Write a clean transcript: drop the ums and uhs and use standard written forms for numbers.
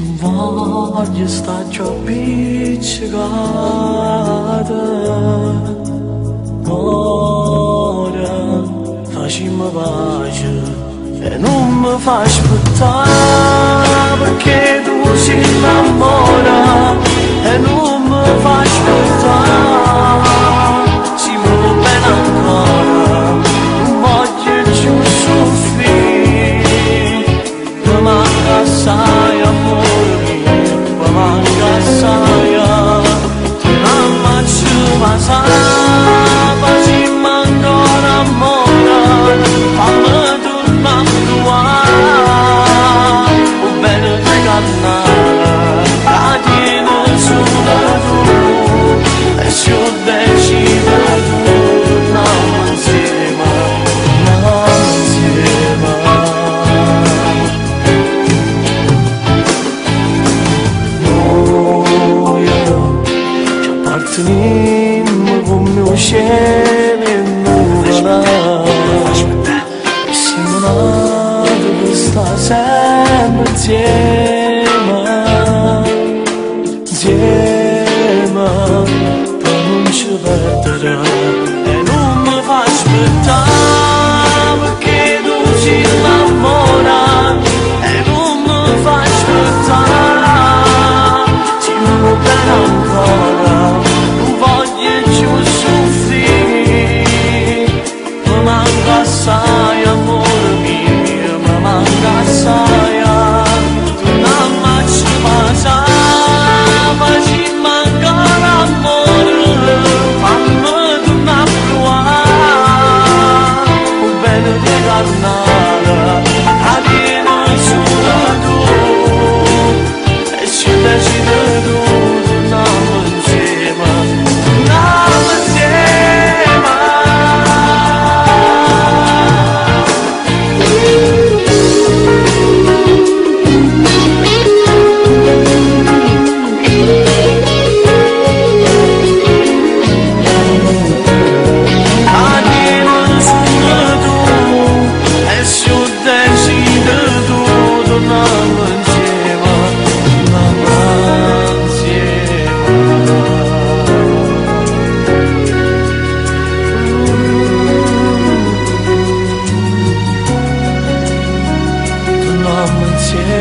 voglio sta già appiccicata. Ora facciamo pace e non mi fai aspettare, perché tu si innamora e non mi fai aspettare. Si muove bene ancora, non voglio più soffrire, mi manca assai amore mio, mi manca assai. Non faccio passare, facciamo ancora amore, fammi tornare a trovare, o bene di cannare, la tieni solo tu, e se io decido tu, torniamo insieme, torniamo insieme. Apparteniamo come un cielo in nuvola, e siamo nati per stare sempre insieme, insieme, per non ci perdere e non mi fai aspettare, perché tu si innamora e non mi fai aspettare, si muove bene ancora. Assai amore mio, mi manca assai. Torniamo a ci passare, facciamo ancora amore, fammi tornare a provare, o bene di carnale, la tieni solo tu, e se decidi tu, torniamo insieme, torniamo insieme. Yeah.